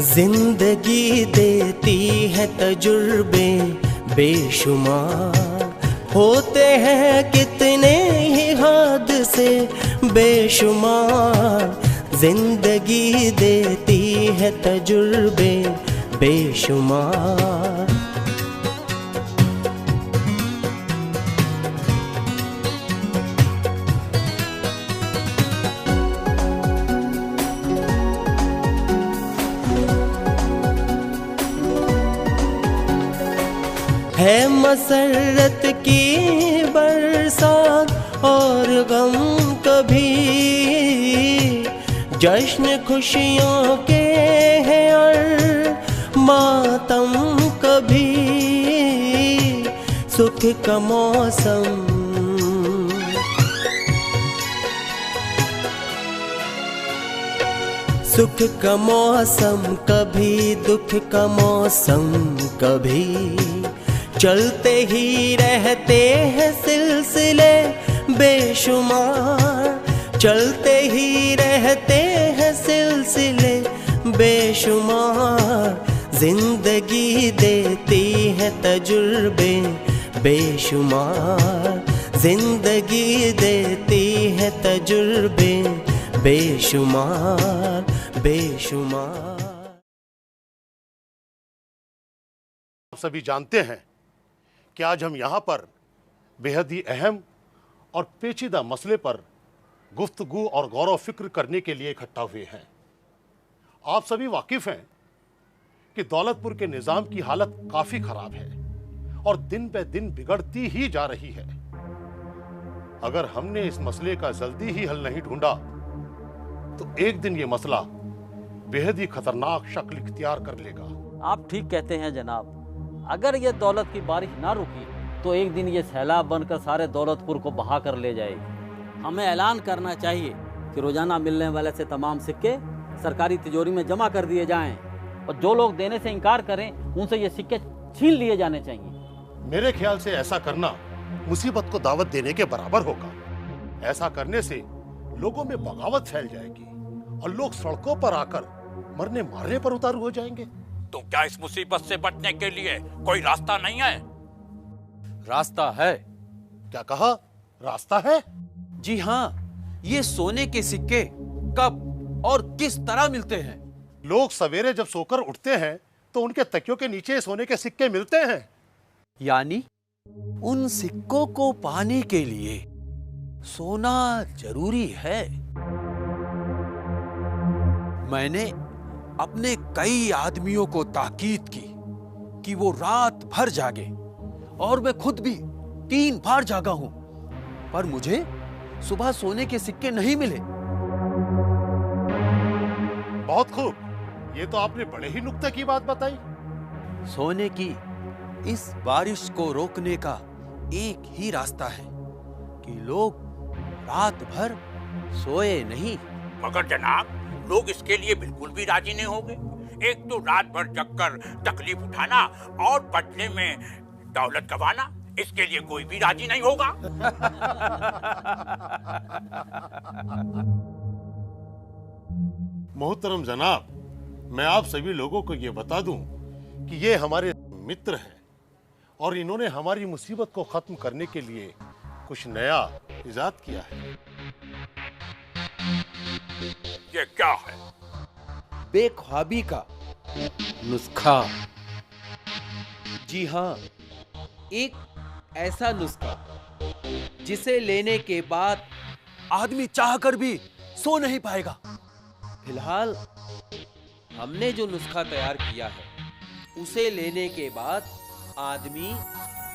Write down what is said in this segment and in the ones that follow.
जिंदगी देती है तजुर्बे बेशुमार, होते हैं कितने ही हादसे बेशुमार। जिंदगी देती है तजुर्बे बेशुमार। है मसरत की बरसात और गम कभी, जश्न खुशियों के हैं और मातम कभी। सुख का मौसम सुख का मौसम कभी, दुख का मौसम कभी। चलते ही रहते हैं सिलसिले बेशुमार, चलते ही रहते हैं सिलसिले बेशुमार। जिंदगी देती है तजुर्बे बेशुमार, जिंदगी देती है तजुर्बे बेशुमार बेशुमार। आप सभी जानते हैं कि आज हम यहाँ पर बेहद ही अहम और पेचीदा मसले पर गुफ्तगू और गौर व फिक्र करने के लिए इकट्ठा हुए हैं। आप सभी वाकिफ हैं कि दौलतपुर के निज़ाम की हालत काफ़ी ख़राब है और दिन पे दिन बिगड़ती ही जा रही है। अगर हमने इस मसले का जल्दी ही हल नहीं ढूंढा तो एक दिन ये मसला बेहद ही खतरनाक शक्ल इख्तियार कर लेगा। आप ठीक कहते हैं जनाब। अगर ये दौलत की बारिश ना रुकी तो एक दिन ये सैलाब बनकर सारे दौलतपुर को बहा कर ले जाएगी। हमें ऐलान करना चाहिए कि रोजाना मिलने वाले से तमाम सिक्के सरकारी तिजोरी में जमा कर दिए जाएं और जो लोग देने से इनकार करें उनसे ये सिक्के छीन लिए जाने चाहिए। मेरे ख्याल से ऐसा करना मुसीबत को दावत देने के बराबर होगा। ऐसा करने से लोगों में बगावत फैल जाएगी और लोग सड़कों पर आकर मरने मारने पर उतारू हो जाएंगे। तो क्या इस मुसीबत से बचने के लिए कोई रास्ता नहीं है? रास्ता है। क्या कहा? रास्ता है? जी हाँ, ये सोने के सिक्के कब और किस तरह मिलते हैं? लोग सवेरे जब सोकर उठते हैं तो उनके तकियों के नीचे सोने के सिक्के मिलते हैं। यानी उन सिक्कों को पाने के लिए सोना जरूरी है। मैंने अपने कई आदमियों को ताकीद की कि वो रात भर जागे और मैं खुद भी 3 बार जागा हूं, पर मुझे सुबह सोने के सिक्के नहीं मिले। बहुत खूब, ये तो आपने बड़े ही नुक्ते की बात बताई। सोने की इस बारिश को रोकने का एक ही रास्ता है कि लोग रात भर सोए नहीं। मगर जनाब, लोग इसके लिए बिल्कुल भी राजी नहीं होंगे। एक तो रात भर जगकर तकलीफ उठाना और बदले में दौलत गंवाना, इसके लिए कोई भी राजी नहीं होगा। मोहतरम जनाब, मैं आप सभी लोगों को ये बता दूं कि ये हमारे मित्र हैं और इन्होंने हमारी मुसीबत को खत्म करने के लिए कुछ नया इजाद किया है। ये क्या है? बेख्वाबी का नुस्खा। जी हाँ, एक ऐसा नुस्खा जिसे लेने के बाद आदमी चाहकर भी सो नहीं पाएगा। फिलहाल हमने जो नुस्खा तैयार किया है उसे लेने के बाद आदमी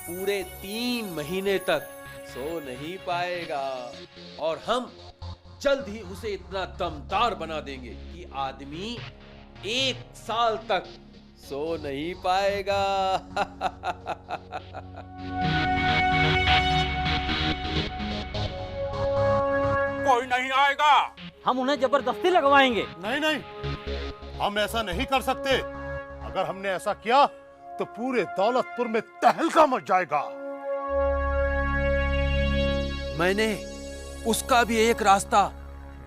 पूरे 3 महीने तक सो नहीं पाएगा और हम जल्द ही उसे इतना दमदार बना देंगे कि आदमी 1 साल तक सो नहीं पाएगा। कोई नहीं आएगा। हम उन्हें जबरदस्ती लगवाएंगे। नहीं नहीं, हम ऐसा नहीं कर सकते। अगर हमने ऐसा किया तो पूरे दौलतपुर में तहलका मच जाएगा। मैंने उसका भी एक रास्ता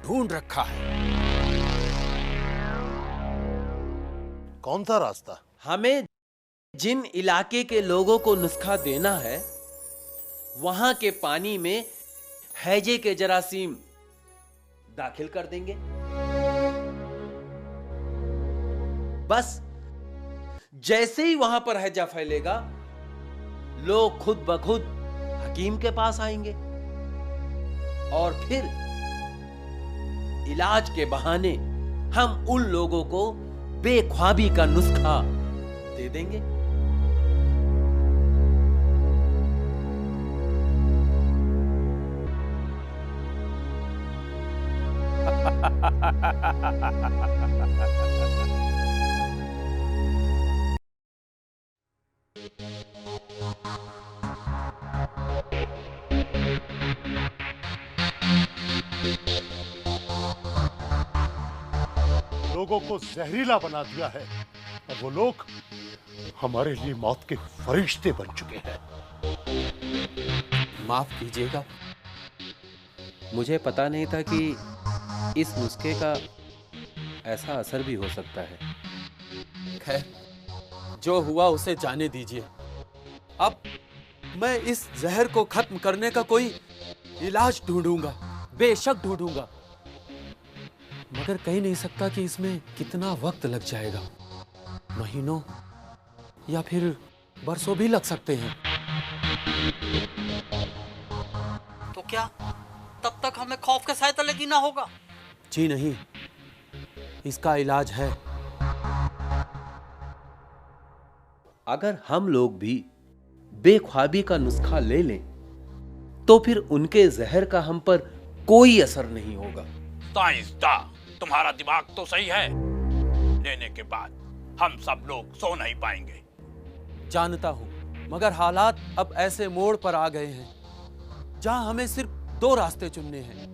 ढूंढ रखा है। कौन सा रास्ता? हमें जिन इलाके के लोगों को नुस्खा देना है, वहां के पानी में हैजे के जरासीम दाखिल कर देंगे। बस जैसे ही वहां पर हैजा फैलेगा, लोग खुद ब खुद हकीम के पास आएंगे और फिर इलाज के बहाने हम उन लोगों को बेख्वाबी का नुस्खा दे देंगे। लोगों को जहरीला बना दिया है और वो लोग हमारे लिए मौत के फरिश्ते बन चुके हैं। माफ कीजिएगा, मुझे पता नहीं था कि इस नुस्खे का ऐसा असर भी हो सकता है। खैर, जो हुआ उसे जाने दीजिए। अब मैं इस जहर को खत्म करने का कोई इलाज ढूंढूंगा, बेशक ढूंढूंगा, मगर कह नहीं सकता कि इसमें कितना वक्त लग जाएगा। महीनों या फिर बरसों भी लग सकते हैं। तो क्या तब तक हमें खौफ के साए तले जीना होगा? जी नहीं, इसका इलाज है। अगर हम लोग भी बेख्वाबी का नुस्खा ले लें, तो फिर उनके जहर का हम पर कोई असर नहीं होगा। साइंसदा, तुम्हारा दिमाग तो सही है। लेने के बाद हम सब लोग सो नहीं पाएंगे। जानता हूं, मगर हालात अब ऐसे मोड़ पर आ गए हैं जहां हमें सिर्फ दो रास्ते चुनने हैं।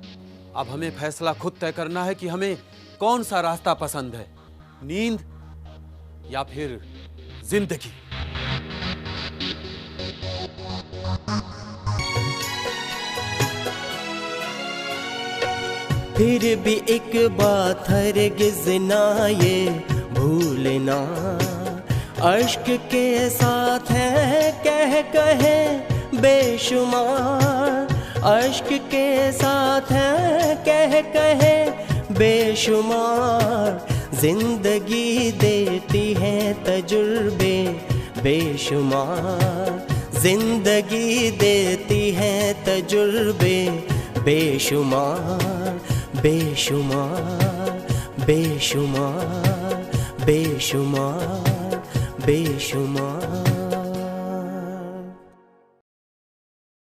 अब हमें फैसला खुद तय करना है कि हमें कौन सा रास्ता पसंद है, नींद या फिर जिंदगी। फिर भी एक बात हरगिज़ ना ये भूलना, अश्क के साथ है कहे बेशुमार, अश्क के साथ है कहे बेशुमार, जिंदगी देती है तजुर्बे बेशुमार, जिंदगी देती है तजुर्बे बेशुमार, बेशुमार, बेशुमार, बेशुमार, बेशुमार।